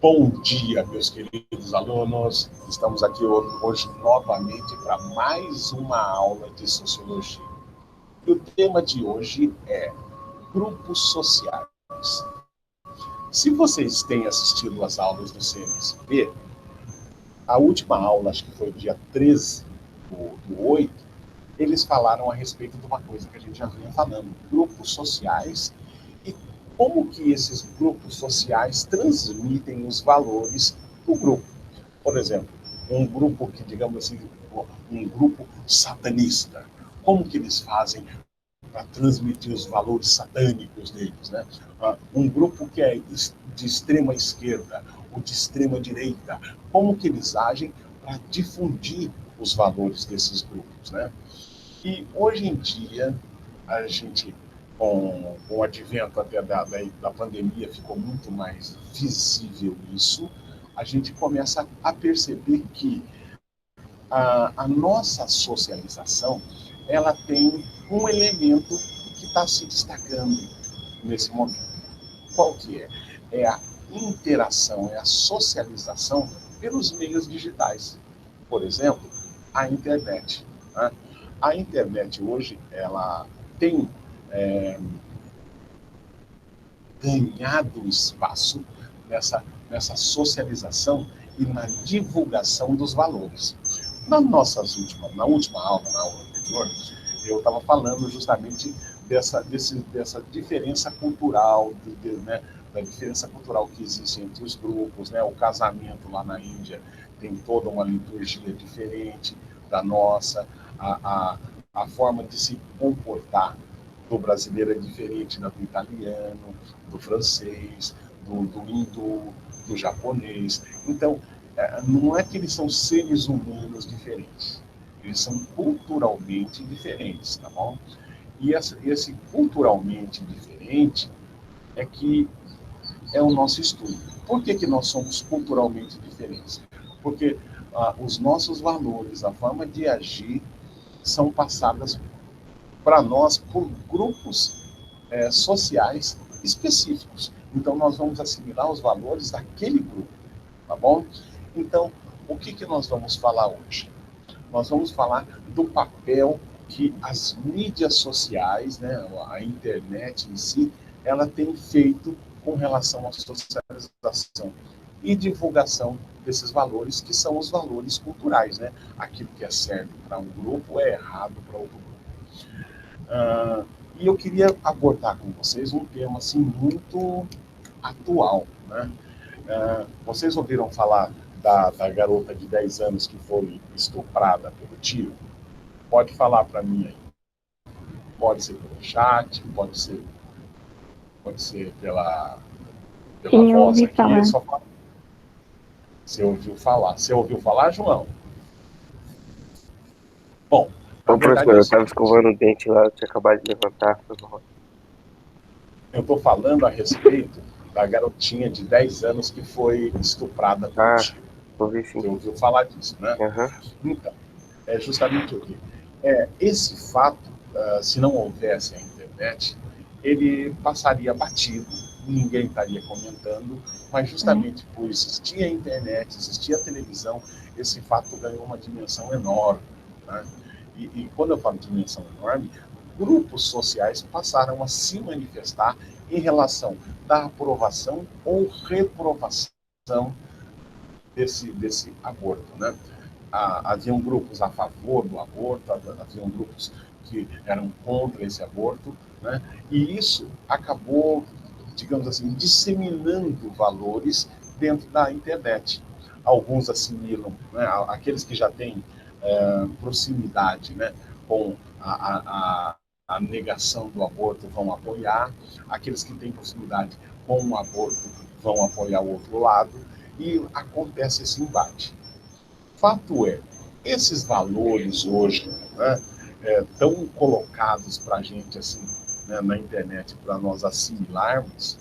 Bom dia, meus queridos alunos. Estamos aqui hoje novamente para mais uma aula de Sociologia. E o tema de hoje é grupos sociais. Se vocês têm assistido às aulas do CNSP, a última aula, acho que foi dia 13 do 8, eles falaram a respeito de uma coisa que a gente já vinha falando, grupos sociais, e como que esses grupos sociais transmitem os valores do grupo. Por exemplo, um grupo que, digamos assim, um grupo satanista, como que eles fazem para transmitir os valores satânicos deles, né? Um grupo que é de extrema esquerda ou de extrema direita, como que eles agem para difundir os valores desses grupos, né? E hoje em dia, a gente, com o advento até da pandemia, ficou muito mais visível isso, a gente começa a perceber que a nossa socialização, ela tem um elemento que está se destacando nesse momento. Qual que é? É a interação, é a socialização pelos meios digitais. Por exemplo, a internet, né? A internet hoje, ela tem ganhado espaço nessa socialização e na divulgação dos valores. Na última aula, na aula anterior, eu estava falando justamente dessa diferença cultural, né, da diferença cultural que existe entre os grupos, né? O casamento lá na Índia tem toda uma liturgia diferente da nossa, a, a forma de se comportar do brasileiro é diferente da do italiano, do francês, do hindu, do japonês. Então, não é que eles são seres humanos diferentes, eles são culturalmente diferentes, tá bom? E esse culturalmente diferente é que é o nosso estudo. Por que nós somos culturalmente diferentes? Porque os nossos valores, a forma de agir, são passadas para nós por grupos sociais específicos. Então, nós vamos assimilar os valores daquele grupo, tá bom? Então, o que nós vamos falar hoje? Nós vamos falar do papel que as mídias sociais, né, a internet em si, ela tem feito com relação à socialização e divulgação desses valores, que são os valores culturais, né? Aquilo que é certo para um grupo é errado para outro grupo. E eu queria abordar com vocês um tema assim muito atual, né? Vocês ouviram falar da garota de 10 anos que foi estuprada pelo tio? Pode falar para mim aí. Pode ser pelo chat, pode ser pela Sim, eu voz ouvi aqui. É falar. só falar. Você ouviu falar? Você ouviu falar, João? Bom, na Ô, verdade professor, é o eu tava seguinte. escovando o dente lá, eu tinha acabado de levantar. Foi mal. Eu estou falando a respeito da garotinha de 10 anos que foi estuprada pelo Ah, tio. ouvi sim. Você ouviu falar disso, né? Aham. Então, é justamente o que? Esse fato, se não houvesse a internet, ele passaria batido, ninguém estaria comentando, mas justamente por existir a internet, existir a televisão, esse fato ganhou uma dimensão enorme, né? E quando eu falo de dimensão enorme, grupos sociais passaram a se manifestar em relação da aprovação ou reprovação desse aborto, né? Haviam grupos a favor do aborto, haviam grupos que eram contra esse aborto, né? E isso acabou, digamos assim, disseminando valores dentro da internet. Alguns assimilam, né? Aqueles que já têm proximidade, né? Com a negação do aborto vão apoiar, aqueles que têm proximidade com o aborto vão apoiar o outro lado, e acontece esse embate. Fato é, esses valores hoje, né, tão colocados para a gente assim, né, na internet, para nós assimilarmos,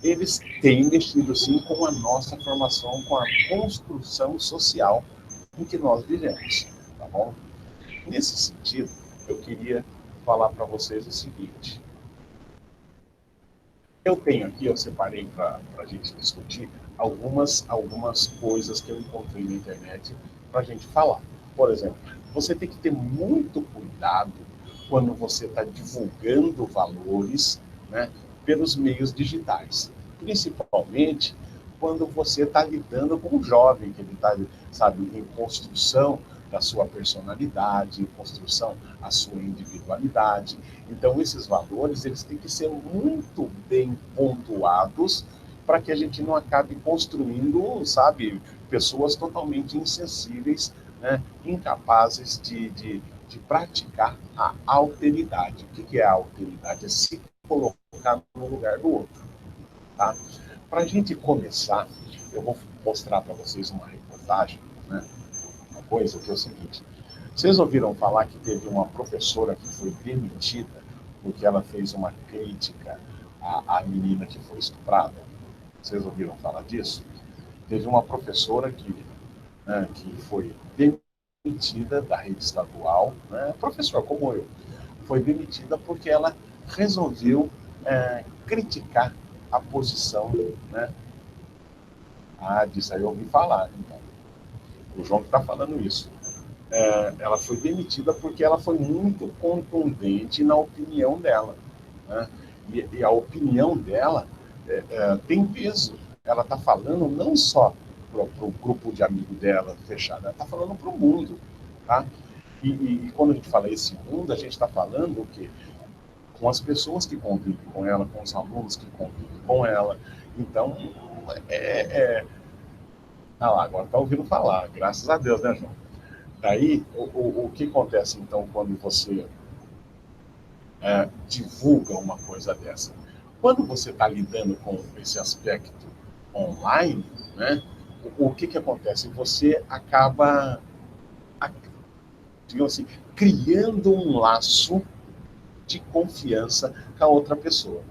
eles têm mexido sim com a nossa formação, com a construção social em que nós vivemos, tá bom? Nesse sentido, eu queria falar para vocês o seguinte: Eu tenho aqui, eu separei para a gente discutir algumas coisas que eu encontrei na internet para a gente falar. Por exemplo, você tem que ter muito cuidado quando você está divulgando valores, né, pelos meios digitais, principalmente quando você está lidando com um jovem que ele está, sabe, em construção da sua personalidade, em construção da sua individualidade. Então, esses valores, eles têm que ser muito bem pontuados para que a gente não acabe construindo, sabe, pessoas totalmente insensíveis, né, incapazes de praticar a alteridade. O que é a alteridade? É se colocar no lugar do outro. Tá? Para a gente começar, eu vou mostrar para vocês uma reportagem, né, uma coisa que é o seguinte. Vocês ouviram falar que teve uma professora que foi demitida porque ela fez uma crítica à menina que foi estuprada? Vocês ouviram falar disso? Teve uma professora né, que foi demitida da rede estadual, né, professor como eu, foi demitida porque ela resolveu criticar a posição, né? Ah, disso aí eu ouvi falar. Então, o João que está falando isso. Ela foi demitida porque ela foi muito contundente na opinião dela, né? E a opinião dela tem peso. Ela está falando não só para o grupo de amigos dela fechado, ela está falando para o mundo. Tá? E quando a gente fala esse mundo, a gente está falando o quê? Com as pessoas que convivem com ela, com os alunos que convivem com ela. Então, ah lá, agora está ouvindo falar, graças a Deus, né, João? Daí, o que acontece, então, quando você divulga uma coisa dessa? Quando você está lidando com esse aspecto online, né, o que acontece? Você acaba, digamos assim, criando um laço de confiança com a outra pessoa.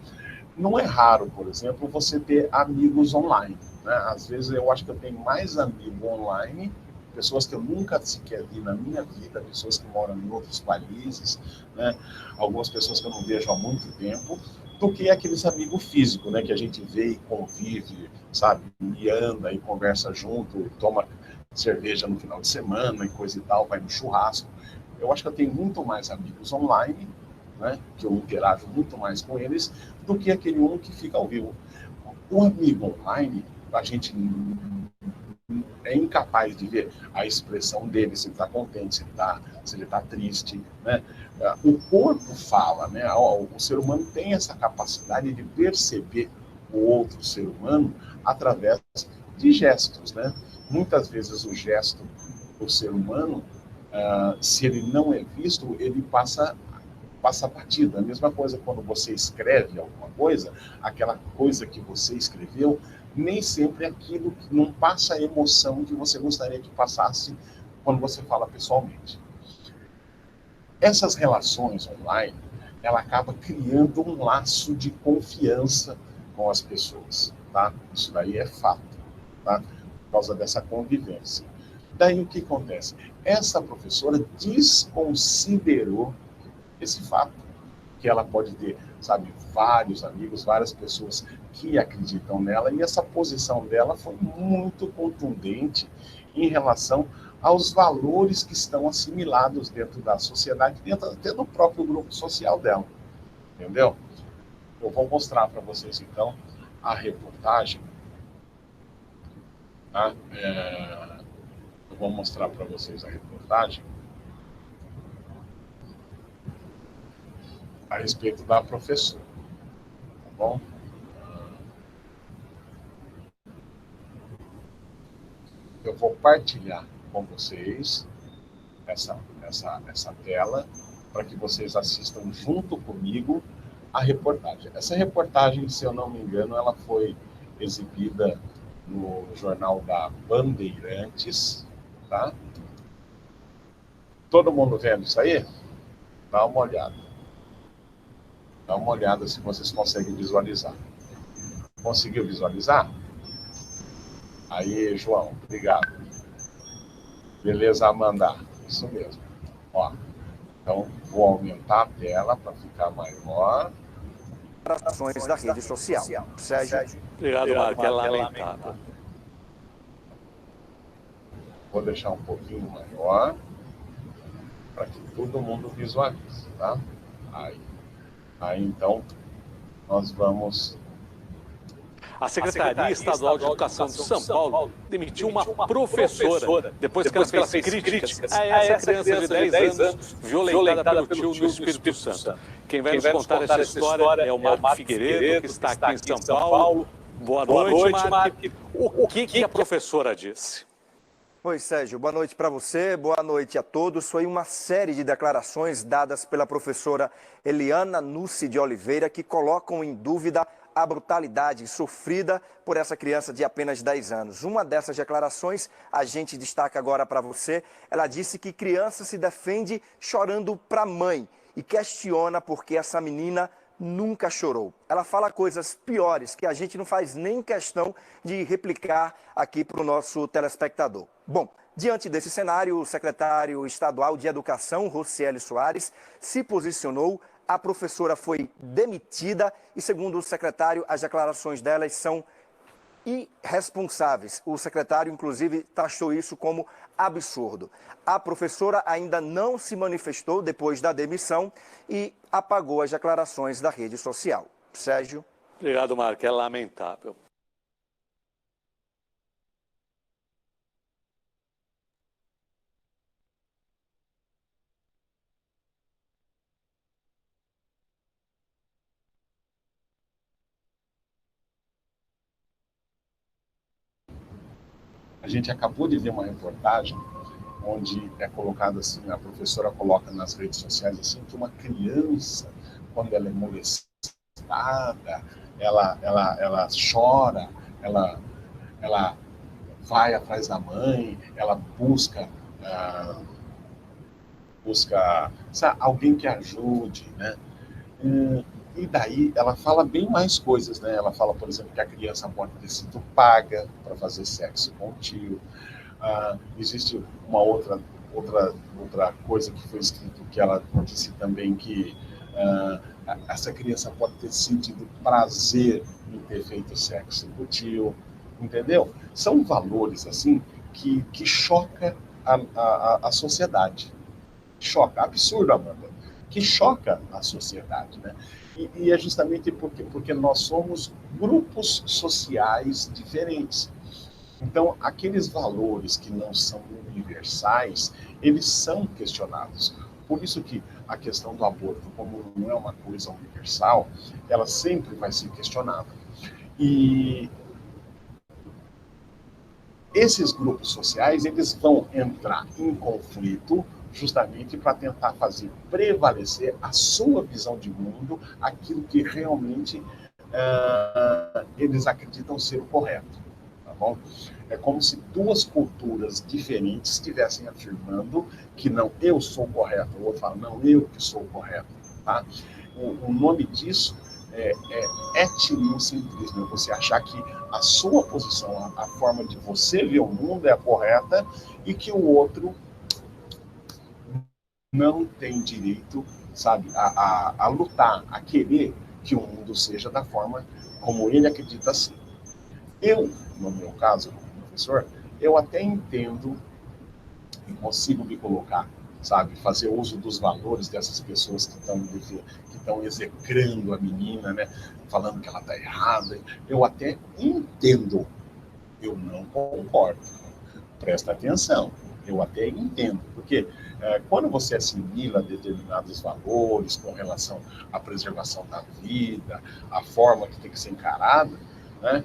Não é raro, por exemplo, você ter amigos online. Né? Às vezes eu acho que eu tenho mais amigo online, pessoas que eu nunca sequer vi na minha vida, pessoas que moram em outros países, né? Algumas pessoas que eu não vejo há muito tempo, do que aqueles amigos físicos, né? Que a gente vê e convive, sabe? E anda e conversa junto, toma cerveja no final de semana e coisa e tal, vai no churrasco. Eu acho que eu tenho muito mais amigos online, né, que eu interajo muito mais com eles, do que aquele um que fica ao vivo. O amigo online, a gente é incapaz de ver a expressão dele, se ele está contente, se ele tá triste. Né? O corpo fala, né? O ser humano tem essa capacidade de perceber o outro ser humano através de gestos. Né? Muitas vezes o gesto do ser humano, se ele não é visto, ele passa batido. A mesma coisa quando você escreve alguma coisa, aquela coisa que você escreveu, nem sempre é aquilo que não passa a emoção que você gostaria que passasse quando você fala pessoalmente. Essas relações online, ela acaba criando um laço de confiança com as pessoas, tá? Isso daí é fato, tá? Por causa dessa convivência. Daí o que acontece? Essa professora desconsiderou esse fato, que ela pode ter, sabe, vários amigos, várias pessoas que acreditam nela, e essa posição dela foi muito contundente em relação aos valores que estão assimilados dentro da sociedade, dentro até do próprio grupo social dela, entendeu? Eu vou mostrar para vocês, então, a reportagem, tá? Eu vou mostrar para vocês a reportagem a respeito da professora, tá bom? Eu vou partilhar com vocês essa tela para que vocês assistam junto comigo a reportagem. Essa reportagem, se eu não me engano, ela foi exibida no jornal da Bandeirantes, tá? Todo mundo vendo isso aí? Dá uma olhada. Dá uma olhada se vocês conseguem visualizar. Conseguiu visualizar? Aí, João, obrigado. Beleza, Amanda? Isso mesmo. Ó, então, vou aumentar a tela para ficar maior. declarações da rede social. Sérgio. Obrigado, Marco. É lamentável. Vou deixar um pouquinho maior para que todo mundo visualize, tá? Aí então, nós vamos... A Secretaria Estadual de Educação de São Paulo demitiu uma professora depois que ela fez críticas a essa criança de 10 anos violentada pelo tio no Espírito Santo. Quem vai nos contar essa história é o Marco Figueiredo, que está aqui em São Paulo. Boa noite, Marco. O que a professora disse? Oi, Sérgio. Boa noite para você, boa noite a todos. Foi uma série de declarações dadas pela professora Eliana Nussi de Oliveira que colocam em dúvida a brutalidade sofrida por essa criança de apenas 10 anos. Uma dessas declarações a gente destaca agora para você. Ela disse que criança se defende chorando para a mãe e questiona porque essa menina nunca chorou. Ela fala coisas piores que a gente não faz nem questão de replicar aqui para o nosso telespectador. Bom, diante desse cenário, o secretário estadual de Educação, Rocieli Soares, se posicionou. A professora foi demitida e, segundo o secretário, as declarações delas são irresponsáveis. O secretário, inclusive, taxou isso como absurdo. A professora ainda não se manifestou depois da demissão e apagou as declarações da rede social. Sérgio. Obrigado, Marco. É lamentável. A gente acabou de ver uma reportagem onde é colocado assim, a professora coloca nas redes sociais assim, que uma criança, quando ela é molestada, ela chora, ela vai atrás da mãe, ela busca sabe, alguém que ajude, né? E daí ela fala bem mais coisas, né? Ela fala, por exemplo, que a criança pode ter sido paga para fazer sexo com o tio. Existe uma outra coisa que foi escrito, que ela disse também que essa criança pode ter sentido prazer em ter feito sexo com o tio, entendeu? São valores assim que choca a sociedade. Choca, absurdo, Amanda, que choca a sociedade, né? E é justamente porque nós somos grupos sociais diferentes. Então, aqueles valores que não são universais, eles são questionados. Por isso que a questão do aborto, como não é uma coisa universal, ela sempre vai ser questionada. E esses grupos sociais, eles vão entrar em conflito justamente para tentar fazer prevalecer a sua visão de mundo, aquilo que realmente eles acreditam ser o correto, tá bom? É como se duas culturas diferentes estivessem afirmando que não, eu sou correto, o outro fala, não, eu que sou correto, tá? O nome disso é etnocentrismo, é você achar que a sua posição, a forma de você ver o mundo é a correta e que o outro não tem direito, sabe, a lutar, a querer que o mundo seja da forma como ele acredita ser. Eu, no meu caso, como professor, eu até entendo e consigo me colocar, sabe, fazer uso dos valores dessas pessoas que estão execrando a menina, né, falando que ela está errada. Eu até entendo, eu não concordo. Presta atenção, eu até entendo, porque quando você assimila determinados valores com relação à preservação da vida, a forma que tem que ser encarada, né,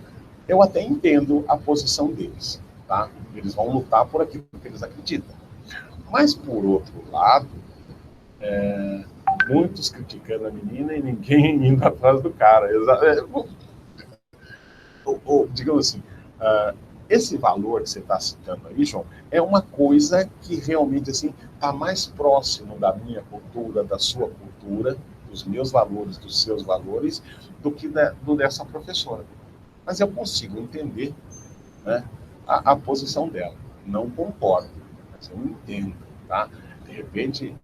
eu até entendo a posição deles, tá? Eles vão lutar por aquilo que eles acreditam. Mas, por outro lado, muitos criticando a menina e ninguém indo atrás do cara. Digamos assim, esse valor que você está citando aí, João, é uma coisa que realmente assim está mais próximo da minha cultura, da sua cultura, dos meus valores, dos seus valores, do que dessa professora. Mas eu consigo entender, né, a posição dela. Não concordo, mas eu entendo, tá? De repente,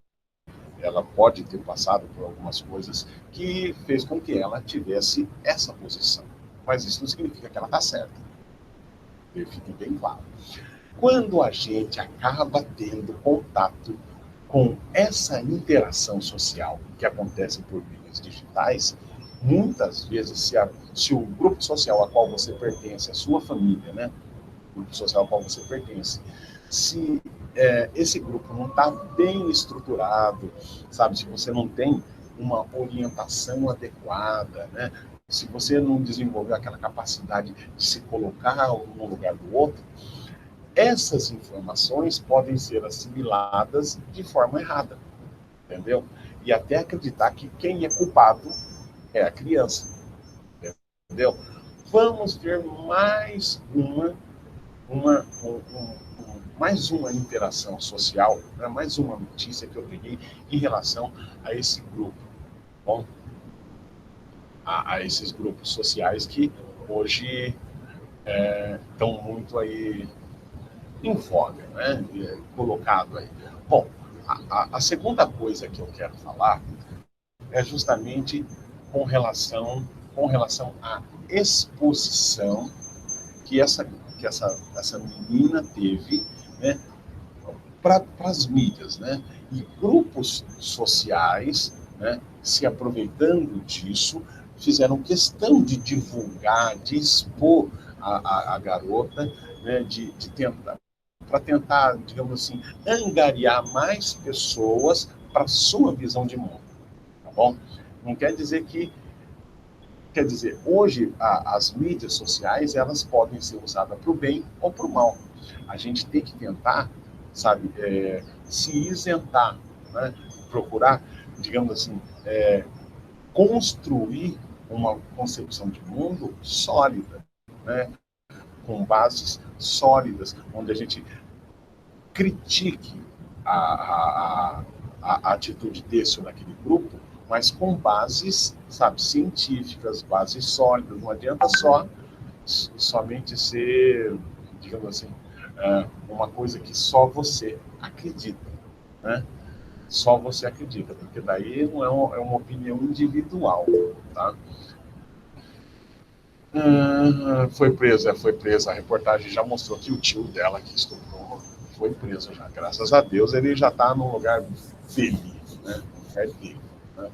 ela pode ter passado por algumas coisas que fez com que ela tivesse essa posição. Mas isso não significa que ela está certa. Fique bem claro. Quando a gente acaba tendo contato com essa interação social que acontece por meios digitais, muitas vezes, se o grupo social a qual você pertence, a sua família, né? O grupo social ao qual você pertence, se esse grupo não está bem estruturado, sabe? Se você não tem uma orientação adequada, né? Se você não desenvolveu aquela capacidade de se colocar um no lugar do outro, essas informações podem ser assimiladas de forma errada, entendeu? E até acreditar que quem é culpado é a criança, entendeu? Vamos ver mais mais uma interação social, né? Mais uma notícia que eu peguei em relação a esse grupo, bom? A esses grupos sociais que hoje estão muito aí em voga, né? Colocado aí. Bom, a segunda coisa que eu quero falar é justamente com relação à exposição que essa menina teve, né, para as mídias, né? E grupos sociais, né, se aproveitando disso, fizeram questão de divulgar, de expor a garota, né, de tentar, digamos assim, angariar mais pessoas para sua visão de mundo, tá bom? Não quer dizer hoje as mídias sociais, elas podem ser usadas para o bem ou para o mal. A gente tem que tentar, sabe, se isentar, né? Procurar, digamos assim, construir uma concepção de mundo sólida, né? Com bases sólidas, onde a gente critique a atitude desse ou daquele grupo, mas com bases, sabe, científicas, bases sólidas. Não adianta somente ser, digamos assim, uma coisa que só você acredita, né? Só você acredita, porque daí não é uma opinião individual, tá? Foi presa. A reportagem já mostrou que o tio dela que estuprou foi preso já. Graças a Deus ele já está num lugar feliz, né? Né?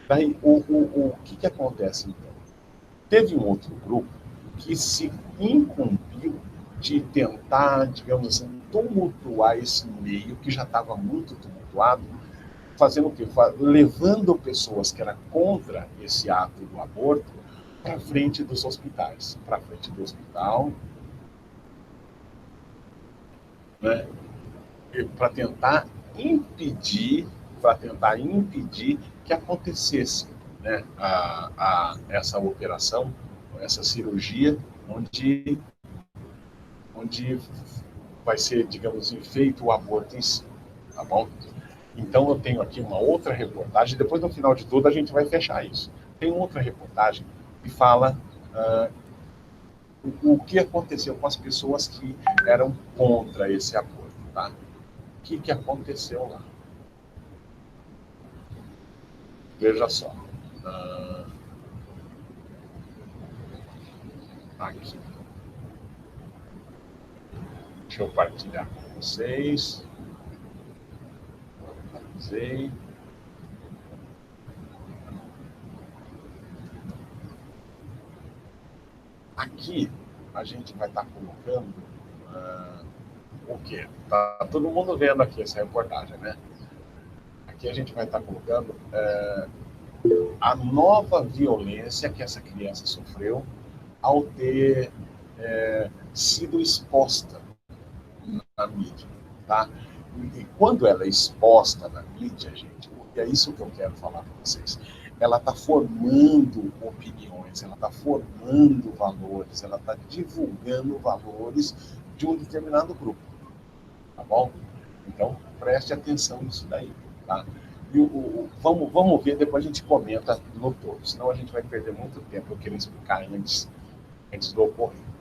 Daí, o que acontece então? Teve um outro grupo que se incumbiu de tentar, digamos assim, tumultuar esse meio que já estava muito tumultuado, fazendo o quê? Levando pessoas que eram contra esse ato do aborto para frente dos hospitais, para frente do hospital, né? Para tentar impedir que acontecesse, né, essa operação, essa cirurgia, onde vai ser, digamos assim, feito o aborto em si, tá bom? Então eu tenho aqui uma outra reportagem, depois no final de tudo a gente vai fechar isso. Tem outra reportagem que fala o que aconteceu com as pessoas que eram contra esse aborto, tá? O que aconteceu lá? Veja só. Aqui. Deixa eu partilhar com vocês. Avisei. Aqui a gente vai estar colocando o quê? Tá todo mundo vendo aqui essa reportagem, né? Aqui a gente vai estar colocando a nova violência que essa criança sofreu ao ter sido exposta na mídia, tá? E quando ela é exposta na mídia, gente, e é isso que eu quero falar para vocês, ela está formando opiniões, ela está formando valores, ela está divulgando valores de um determinado grupo, tá bom? Então, preste atenção nisso daí, tá? E vamos ver, depois a gente comenta no todo, senão a gente vai perder muito tempo eu querendo explicar antes do ocorrido.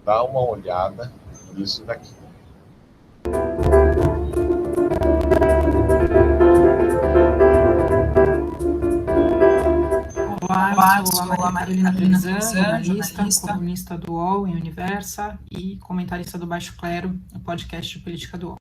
Dá uma olhada nisso daqui. Olá, eu sou a Maria Carolina Trevisan, jornalista, colunista do UOL em Universa e comentarista do Baixo Clero, no podcast de política do UOL.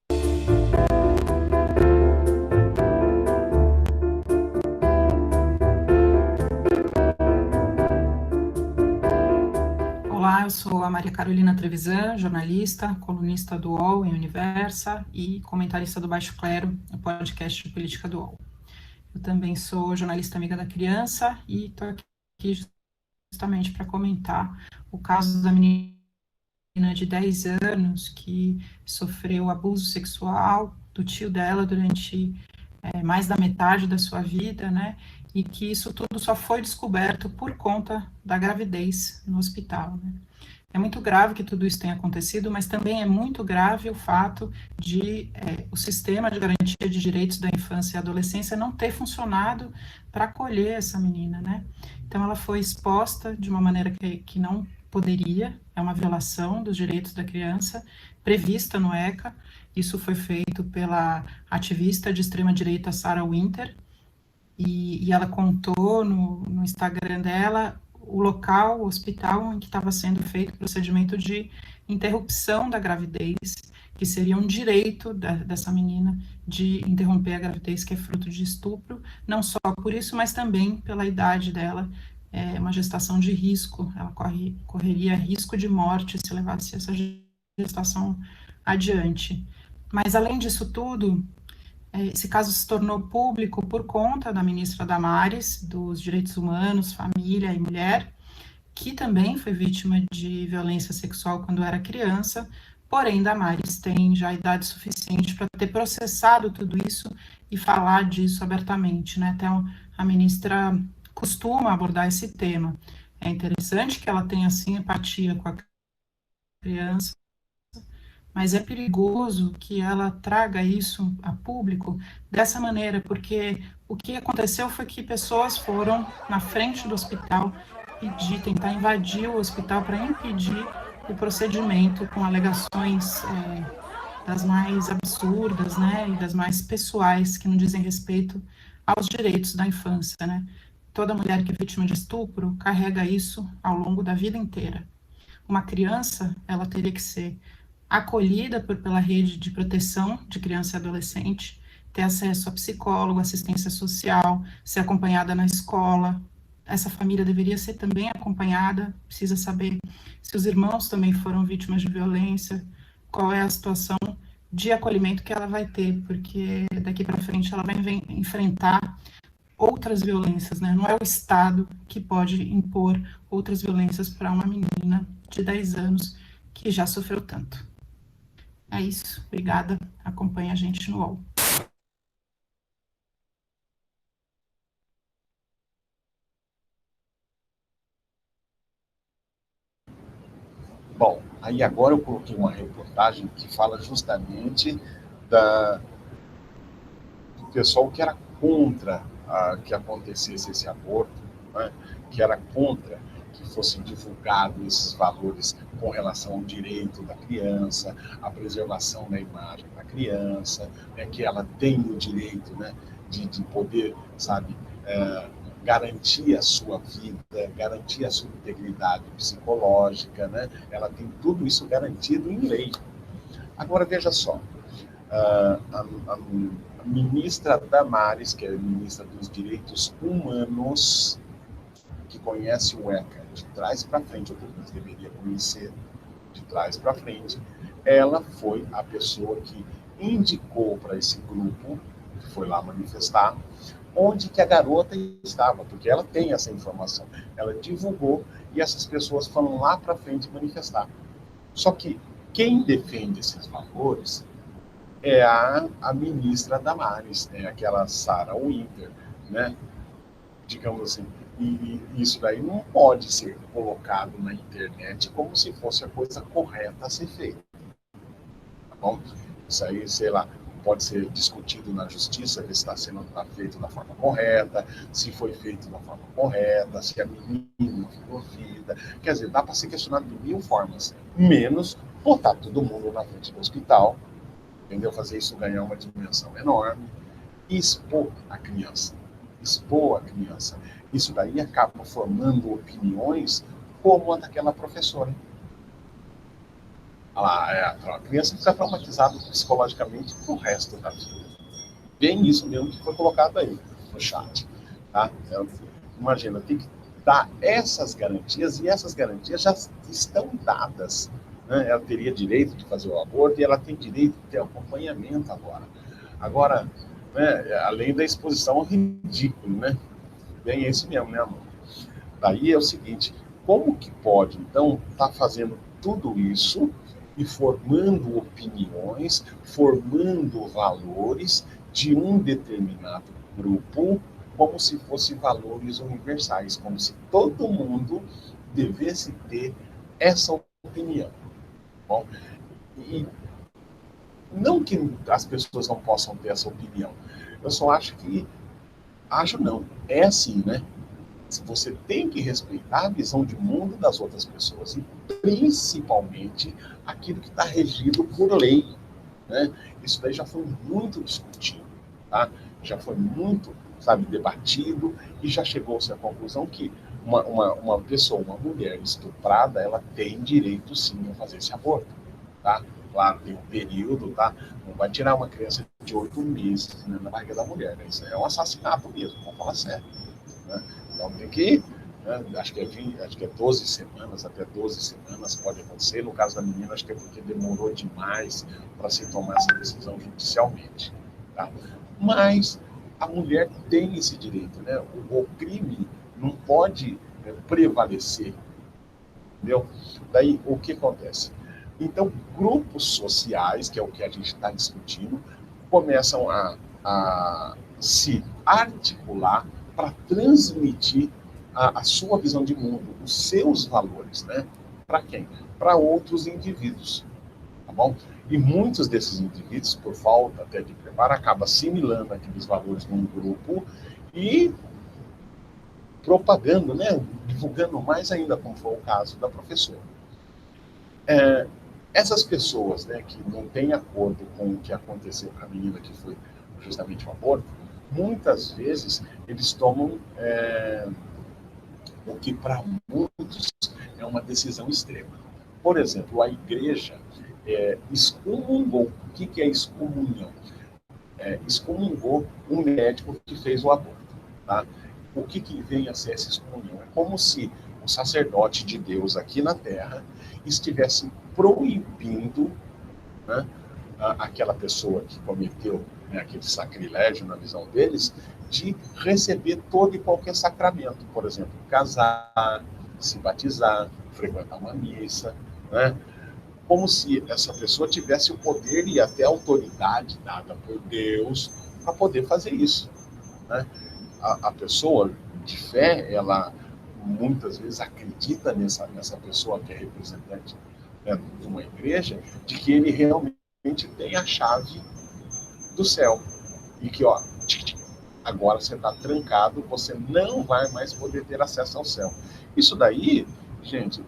Olá, eu sou a Maria Carolina Trevisan, jornalista, colunista do UOL em Universa e comentarista do Baixo Clero, no podcast de política do UOL. Eu também sou jornalista amiga da criança e estou aqui justamente para comentar o caso da menina de 10 anos que sofreu abuso sexual do tio dela durante mais da metade da sua vida, né? E que isso tudo só foi descoberto por conta da gravidez no hospital, né? É muito grave que tudo isso tenha acontecido, mas também é muito grave o fato de o sistema de garantia de direitos da infância e adolescência não ter funcionado para acolher essa menina, né? Então, ela foi exposta de uma maneira que não poderia, é uma violação dos direitos da criança, prevista no ECA. Isso foi feito pela ativista de extrema-direita Sarah Winter, e ela contou no Instagram dela o local, o hospital em que estava sendo feito o procedimento de interrupção da gravidez, que seria um direito dessa menina de interromper a gravidez, que é fruto de estupro, não só por isso, mas também pela idade dela, é uma gestação de risco, ela correria risco de morte se levasse essa gestação adiante. Mas, além disso tudo, esse caso se tornou público por conta da ministra Damares, dos Direitos Humanos, Família e Mulher, que também foi vítima de violência sexual quando era criança, porém Damares tem já idade suficiente para ter processado tudo isso e falar disso abertamente, né? Então, a ministra costuma abordar esse tema. É interessante que ela tenha, assim, empatia com a criança, mas é perigoso que ela traga isso a público dessa maneira, porque o que aconteceu foi que pessoas foram na frente do hospital tentar invadir o hospital para impedir o procedimento com alegações das mais absurdas, né, e das mais pessoais, que não dizem respeito aos direitos da infância, né. Toda mulher que é vítima de estupro carrega isso ao longo da vida inteira. Uma criança, ela teria que ser acolhida pela rede de proteção de criança e adolescente, ter acesso a psicólogo, assistência social, ser acompanhada na escola. Essa família deveria ser também acompanhada, precisa saber se os irmãos também foram vítimas de violência, qual é a situação de acolhimento que ela vai ter, porque daqui para frente ela vai enfrentar outras violências, né? Não é o Estado que pode impor outras violências para uma menina de 10 anos que já sofreu tanto. É isso, obrigada, acompanhe a gente no UOL. Bom, aí agora eu coloquei uma reportagem que fala justamente do pessoal que era contra que acontecesse esse aborto, né? Que era contra que fossem divulgados esses valores com relação ao direito da criança, a preservação da imagem da criança, né? Que ela tem o direito, né, de poder, sabe, garantir a sua vida, garantir a sua integridade psicológica, né? Ela tem tudo isso garantido em lei. Agora, veja só, a ministra Damares, que é a ministra dos Direitos Humanos, que conhece o ECA de trás para frente, ou pelo menos deveria conhecer de trás para frente, ela foi a pessoa que indicou para esse grupo, que foi lá manifestar, onde que a garota estava, porque ela tem essa informação. Ela divulgou e essas pessoas foram lá para frente manifestar. Só que quem defende esses valores é a ministra Damares, é aquela Sarah Winter, né? Digamos assim. E isso daí não pode ser colocado na internet como se fosse a coisa correta a ser feita. Tá bom? Isso aí, sei lá, pode ser discutido na justiça, ver se está sendo feito da forma correta, se foi feito da forma correta, se a menina ficou vida. Quer dizer, dá para ser questionado de 1000 formas, menos botar todo mundo na frente do hospital, entendeu? Fazer isso ganhar uma dimensão enorme e expor a criança. expor a criança. Isso daí acaba formando opiniões como a daquela professora. A criança fica traumatizada psicologicamente pro resto da vida. Bem isso mesmo que foi colocado aí no chat. Tá? Então, imagina, tem que dar essas garantias, e essas garantias já estão dadas. Né? Ela teria direito de fazer o aborto e ela tem direito de ter acompanhamento agora. Agora, né, além da exposição ao ridículo, né? Bem esse mesmo, né, amor? Daí é o seguinte, como que pode, então, estar fazendo tudo isso e formando opiniões, formando valores de um determinado grupo, como se fossem valores universais, como se todo mundo devesse ter essa opinião. Bom, e não que as pessoas não possam ter essa opinião, eu só acho que, é assim, né? Você tem que respeitar a visão de mundo das outras pessoas, e principalmente aquilo que está regido por lei. Né? Isso daí já foi muito discutido, tá? Já foi muito, debatido, e já chegou-se à conclusão que uma pessoa, uma mulher estuprada, ela tem direito sim a fazer esse aborto, tá? Claro, tem um período, tá? Não vai tirar uma criança de 8 meses, né, na barriga da mulher, né? Isso é um assassinato mesmo, vamos falar sério. Né? Então tem que, né, acho que é 12 semanas, até 12 semanas pode acontecer. No caso da menina, acho que é porque demorou demais para se tomar essa decisão judicialmente. Tá? Mas a mulher tem esse direito, né? O crime não pode prevalecer, entendeu? Daí, o que acontece? Então, grupos sociais, que é o que a gente está discutindo, começam a se articular para transmitir a sua visão de mundo, os seus valores, né? Para quem? Para outros indivíduos, tá bom? E muitos desses indivíduos, por falta até de preparo, acabam assimilando aqueles valores num grupo e propagando, né? Divulgando mais ainda, como foi o caso da professora. Essas pessoas, né, que não têm acordo com o que aconteceu com a menina, que foi justamente o aborto, muitas vezes eles tomam o que para muitos é uma decisão extrema. Por exemplo, a igreja excomungou. O que é excomunhão? Excomungou um médico que fez o aborto. Tá? O que vem a ser essa excomunhão? É como se o sacerdote de Deus aqui na Terra estivesse proibindo, né, aquela pessoa que cometeu, né, aquele sacrilégio na visão deles, de receber todo e qualquer sacramento. Por exemplo, casar, se batizar, frequentar uma missa, né? Como se essa pessoa tivesse o poder e até a autoridade dada por Deus para poder fazer isso. Né? A pessoa de fé, ela muitas vezes acredita nessa pessoa que é representante, né, de uma igreja, de que ele realmente tem a chave do céu. E que, agora você está trancado, você não vai mais poder ter acesso ao céu. Isso daí, gente,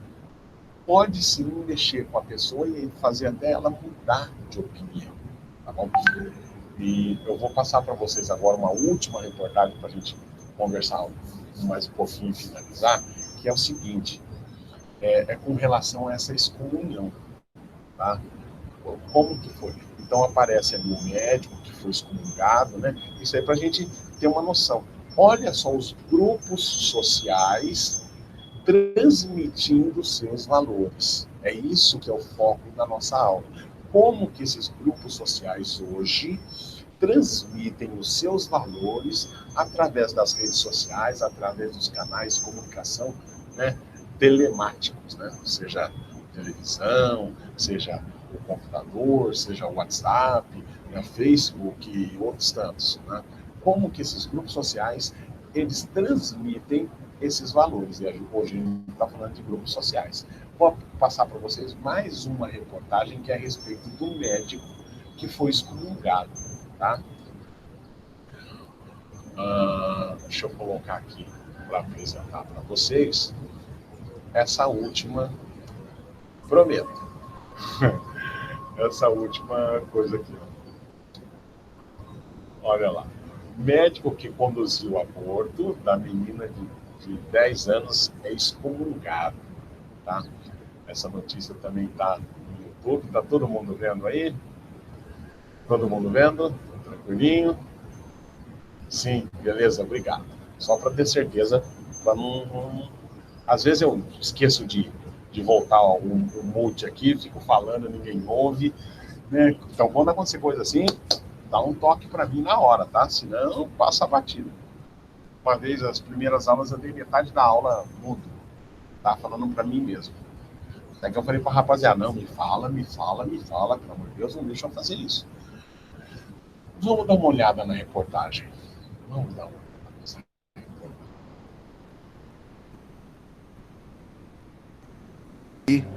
pode sim mexer com a pessoa e fazer até ela mudar de opinião. Tá bom? E eu vou passar para vocês agora uma última reportagem para a gente conversar mais um pouquinho e finalizar, que é o seguinte, com relação a essa excomunhão. Tá? Como que foi? Então aparece ali o médico que foi excomungado, né? Isso aí para a gente ter uma noção. Olha só os grupos sociais transmitindo seus valores. É isso que é o foco da nossa aula. Como que esses grupos sociais hoje transmitem os seus valores através das redes sociais, através dos canais de comunicação, né, telemáticos, né? Seja televisão, seja o computador, seja o WhatsApp, né, Facebook e outros tantos. Né? Como que esses grupos sociais, eles transmitem esses valores. E hoje a gente está falando de grupos sociais. Vou passar para vocês mais uma reportagem que é a respeito do médico que foi excomungado. Tá? Deixa eu colocar aqui para apresentar para vocês essa última, prometo, essa última coisa aqui. Olha lá. Médico que conduziu o aborto da menina de 10 anos é excomungado, tá? Essa notícia também está no YouTube, tá todo mundo vendo aí? Todo mundo vendo? Tranquilinho? Sim, beleza, obrigado. Só para ter certeza, para não... Às vezes eu esqueço de voltar o mute aqui, fico falando, ninguém ouve, né? Então, quando acontecer coisa assim, dá um toque para mim na hora, tá? Senão, passa batido. Uma vez, as primeiras aulas, eu dei metade da aula mudo, tá? Falando para mim mesmo. Até que eu falei para a rapaziada, não, me fala, pelo amor de Deus, não deixa eu fazer isso. Vamos dar uma olhada na reportagem. Vamos dar uma olhada.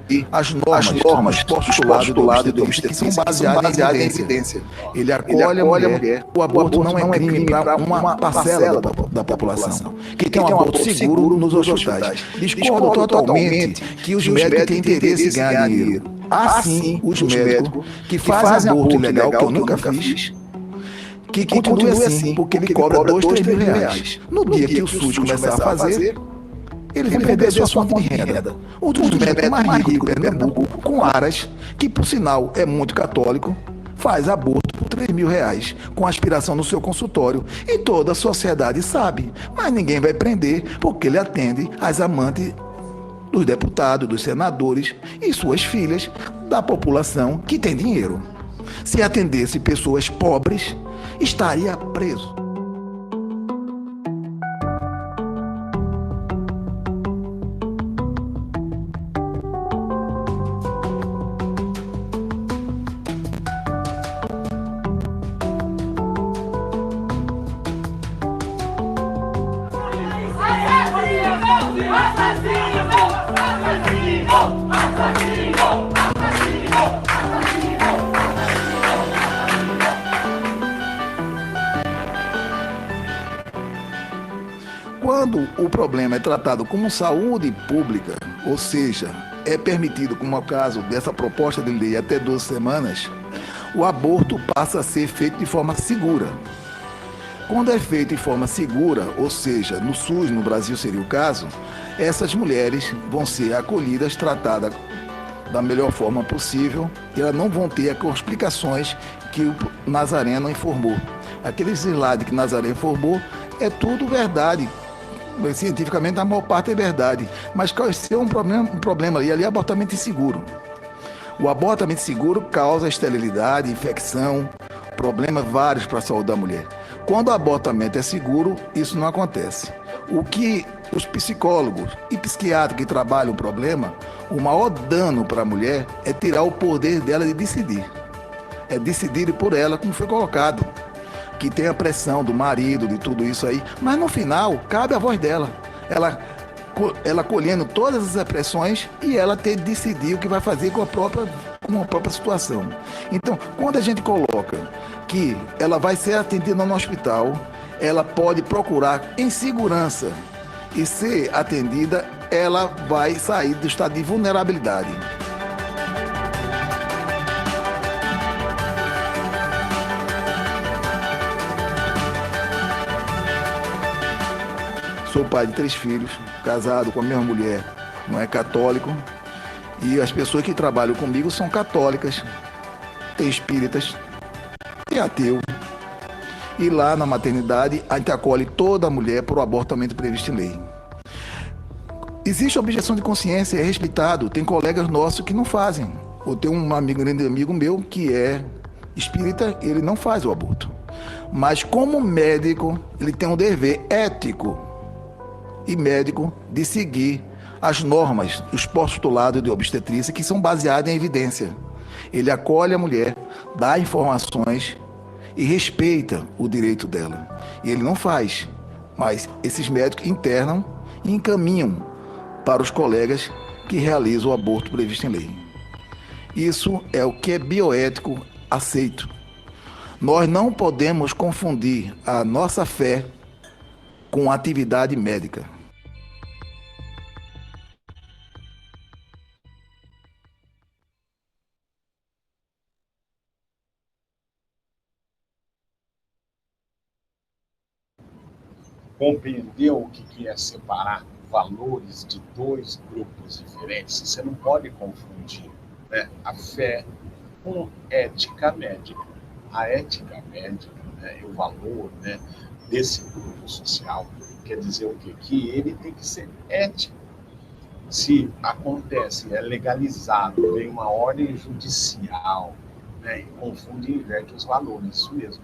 E as normas do postulado do obstetrícia que são baseadas em evidência. Ele acolhe a mulher, o aborto não é crime para uma parcela da população, que tem um aborto seguro nos hospitais. Discordo totalmente que os médicos têm interesse em ganhar dinheiro. Assim, os médicos que fazem aborto ilegal, que eu nunca fiz, que continue assim, porque ele cobra 2, 3 mil reais. No dia que o SUS começar a fazer, ele vai perder sua fonte de renda. Um dos médicos mais ricos de Pernambuco, com Aras, que por sinal é muito católico, faz aborto por 3 mil reais, com aspiração no seu consultório. E toda a sociedade sabe, mas ninguém vai prender, porque ele atende as amantes dos deputados, dos senadores e suas filhas da população que tem dinheiro. Se atendesse pessoas pobres, estaria preso. Quando o problema é tratado como saúde pública, ou seja, é permitido, como é o caso dessa proposta de lei, até 12 semanas, o aborto passa a ser feito de forma segura. Quando é feito de forma segura, ou seja, no SUS, no Brasil seria o caso, essas mulheres vão ser acolhidas, tratadas da melhor forma possível e elas não vão ter as complicações que o Nazareno informou. Aquele slide que Nazareno informou é tudo verdade. Cientificamente, a maior parte é verdade. Mas vai ser um problema ali é abortamento inseguro. O abortamento inseguro causa esterilidade, infecção, problemas vários para a saúde da mulher. Quando o abortamento é seguro, isso não acontece. O que os psicólogos e psiquiatras que trabalham o problema, o maior dano para a mulher é tirar o poder dela de decidir. É decidir por ela, como foi colocado. Que tem a pressão do marido, de tudo isso aí, mas no final cabe a voz dela. Ela colhendo todas as pressões e ela ter de decidir o que vai fazer com a própria situação. Então, quando a gente coloca que ela vai ser atendida no hospital, ela pode procurar em segurança e ser atendida, ela vai sair do estado de vulnerabilidade. Sou pai de 3 filhos, casado com a mesma mulher, não é católico. E as pessoas que trabalham comigo são católicas, tem espíritas, tem ateu. E lá na maternidade, a gente acolhe toda a mulher por abortamento previsto em lei. Existe objeção de consciência, é respeitado. Tem colegas nossos que não fazem. Eu tenho um grande amigo meu que é espírita, ele não faz o aborto. Mas como médico, ele tem um dever ético e médico de seguir as normas, os postulados de obstetrícia que são baseados em evidência. Ele acolhe a mulher, dá informações e respeita o direito dela. E ele não faz, mas esses médicos internam e encaminham para os colegas que realizam o aborto previsto em lei. Isso é o que é bioético aceito. Nós não podemos confundir a nossa fé com atividade médica. compreendeu o que é separar valores de dois grupos diferentes. Você não pode confundir, né, a fé com ética médica. A ética médica, né, o valor, né, desse grupo social quer dizer o quê? Que ele tem que ser ético. Se acontece, é legalizado, vem uma ordem judicial, né, e confunde e inverte os valores, isso mesmo.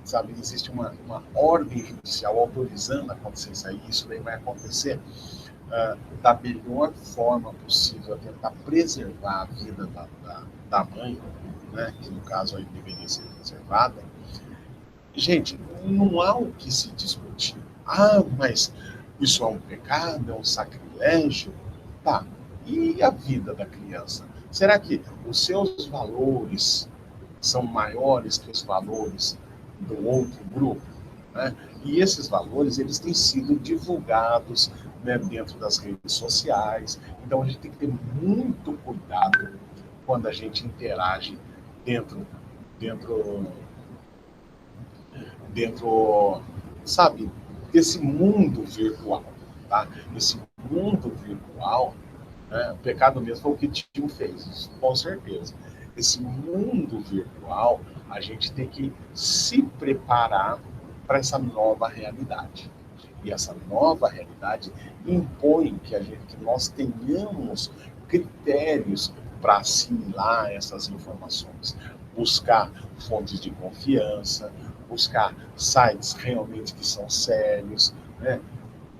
Sabe, existe uma ordem judicial autorizando a acontecer isso aí, isso daí vai acontecer da melhor forma possível, a tentar preservar a vida da mãe, né, que no caso aí deveria ser preservada. Gente, não há o que se discutir. Mas isso é um pecado, é um sacrilégio? Tá, e a vida da criança? Será que os seus valores são maiores que os valores do outro grupo? Né? E esses valores, eles têm sido divulgados, né, dentro das redes sociais. Então, a gente tem que ter muito cuidado quando a gente interage dentro, sabe, desse mundo virtual, tá? Esse mundo virtual, né, o pecado mesmo foi o que Tio fez, isso, com certeza. Esse mundo virtual, a gente tem que se preparar para essa nova realidade. E essa nova realidade impõe que nós tenhamos critérios para assimilar essas informações, buscar fontes de confiança, buscar sites realmente que são sérios, né?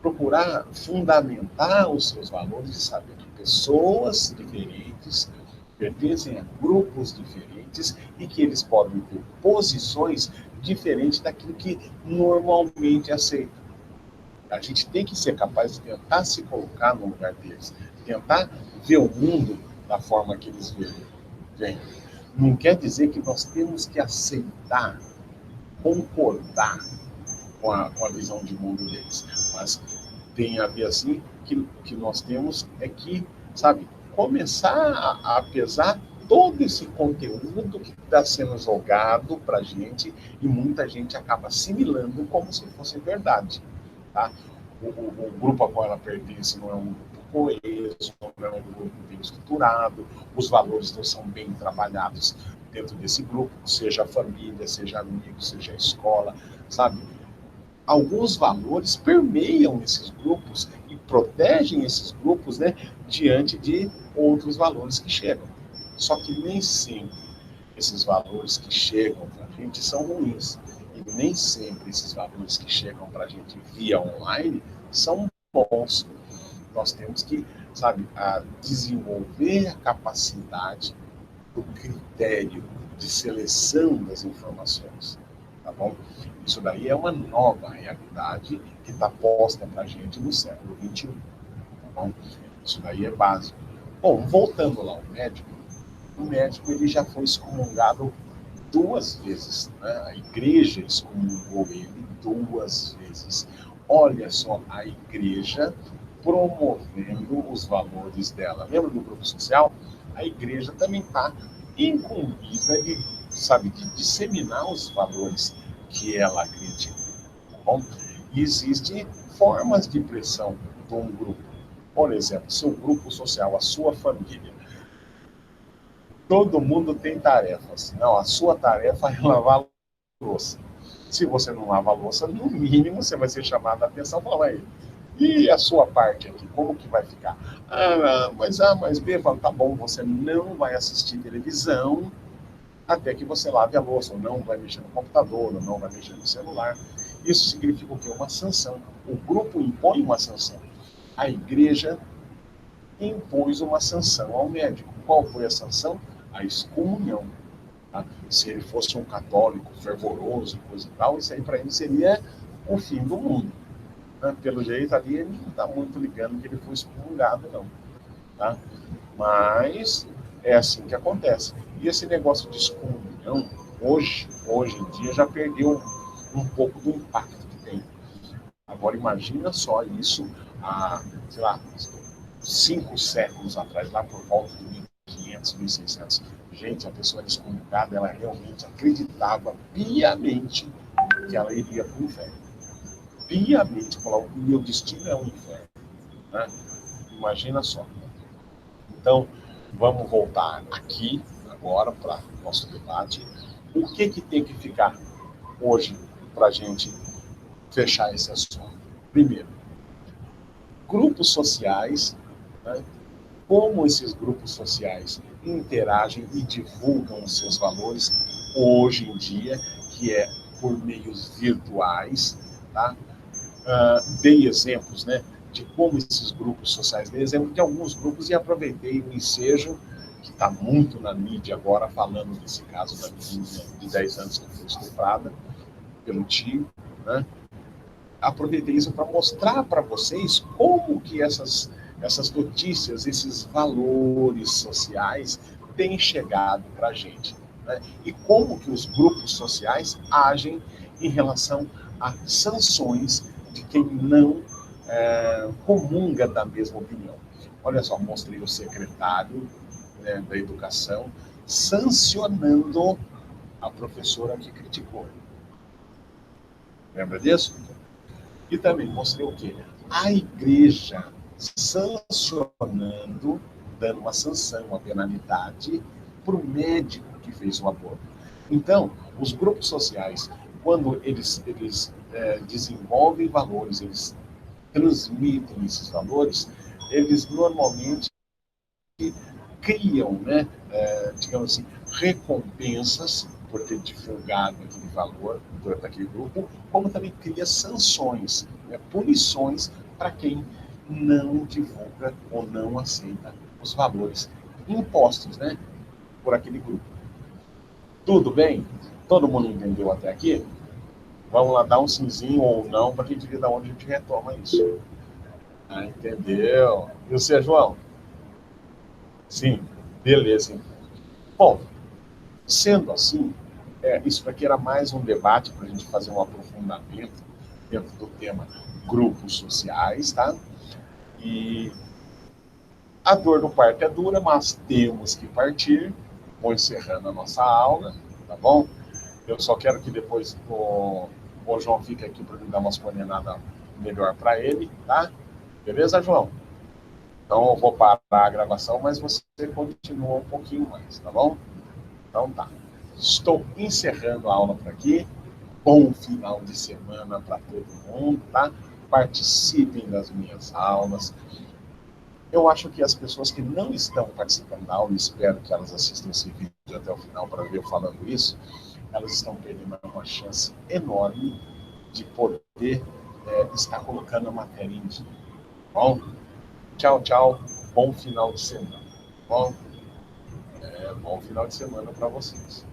Procurar fundamentar os seus valores e saber que pessoas diferentes pertencem a grupos diferentes e que eles podem ter posições diferentes daquilo que normalmente é aceito. A gente tem que ser capaz de tentar se colocar no lugar deles, tentar ver o mundo da forma que eles veem. Não quer dizer que nós temos que aceitar, concordar com a visão de mundo deles, mas tem a ver assim que nós temos é que, sabe, começar a pesar todo esse conteúdo que está sendo jogado para a gente e muita gente acaba assimilando como se fosse verdade. Tá? O grupo a qual ela pertence não é um grupo coeso, não é um grupo bem estruturado, os valores não são bem trabalhados dentro desse grupo, seja a família, seja amigos, seja a escola, sabe? Alguns valores permeiam esses grupos e protegem esses grupos, né, diante de outros valores que chegam. Só que nem sempre esses valores que chegam para a gente são ruins. E nem sempre esses valores que chegam para a gente via online são bons. Nós temos que, sabe, desenvolver a capacidade do critério de seleção das informações, tá bom? Isso daí é uma nova realidade que está posta para a gente no século XXI, tá bom? Isso daí é básico. Bom, voltando lá ao médico, o médico ele já foi excomungado 2 vezes, né? A igreja excomungou ele 2 vezes. Olha só, a igreja promovendo os valores dela. Lembra do grupo social? A igreja também está incumbida de, sabe, de disseminar os valores que ela acredita. Tá bom? E existem formas de pressão de um grupo. Por exemplo, seu grupo social, a sua família. Todo mundo tem tarefas. Não, a sua tarefa é lavar a louça. Se você não lava a louça, no mínimo você vai ser chamado a atenção. Fala aí. E a sua parte aqui, como que vai ficar? Mas A, mais B, fala, tá bom, você não vai assistir televisão até que você lave a louça, ou não vai mexer no computador, ou não vai mexer no celular. Isso significa o quê? Uma sanção. O grupo impõe uma sanção. A igreja impôs uma sanção ao médico. Qual foi a sanção? A excomunhão. Tá? Se ele fosse um católico fervoroso, coisa e tal, isso aí para ele seria o fim do mundo. Pelo jeito ali, ele não está muito ligando que ele foi excomungado, não. Tá? Mas é assim que acontece. E esse negócio de excomunhão, hoje em dia, já perdeu um pouco do impacto que tem. Agora, imagina só isso há, sei lá, 5 séculos atrás, lá por volta de 1500, 1600. Gente, a pessoa excomungada, ela realmente acreditava piamente que ela iria para o inferno. friamente falar o meu destino é o inferno, né? Imagina só. Então, vamos voltar aqui agora para o nosso debate. O que tem que ficar hoje para a gente fechar esse assunto? Primeiro, grupos sociais, né? Como esses grupos sociais interagem e divulgam os seus valores hoje em dia, que é por meios virtuais, tá? Dei exemplos, né, de como esses grupos sociais, dei exemplo de alguns grupos e aproveitei o ensejo, que está muito na mídia agora, falando desse caso da menina de 10 anos que foi estuprada pelo tio, né? Aproveitei isso para mostrar para vocês como que essas notícias, esses valores sociais têm chegado para a gente, né? E como que os grupos sociais agem em relação a sanções de quem não comunga da mesma opinião. Olha só, mostrei o secretário, né, da Educação sancionando a professora que criticou. Lembra disso? E também mostrei o quê? A igreja sancionando, dando uma sanção, uma penalidade para o médico que fez o aborto. Então, os grupos sociais, quando eles desenvolvem valores, eles transmitem esses valores, eles normalmente criam, né, digamos assim, recompensas por ter divulgado aquele valor daquele grupo, como também cria sanções, né, punições para quem não divulga ou não aceita os valores impostos, né, por aquele grupo. Tudo bem? Todo mundo entendeu até aqui? Vamos lá, dar um simzinho ou não para a gente ver de onde a gente retoma isso. Entendeu? E você, João? Sim, beleza. Então. Bom, sendo assim, isso aqui era mais um debate para a gente fazer um aprofundamento dentro do tema grupos sociais, tá? E a dor do parto é dura, mas temos que partir. Vou encerrando a nossa aula, tá bom? Eu só quero que depois o João fique aqui para me dar umas coordenadas melhor para ele, tá? Beleza, João? Então eu vou parar a gravação, mas você continua um pouquinho mais, tá bom? Então tá. Estou encerrando a aula por aqui. Bom final de semana para todo mundo, tá? Participem das minhas aulas. Eu acho que as pessoas que não estão participando da aula, espero que elas assistam esse vídeo até o final para ver eu falando isso, elas estão perdendo uma chance enorme de poder estar colocando a matéria em dia. Bom? Tchau, tchau. Bom final de semana. Bom final de semana para vocês.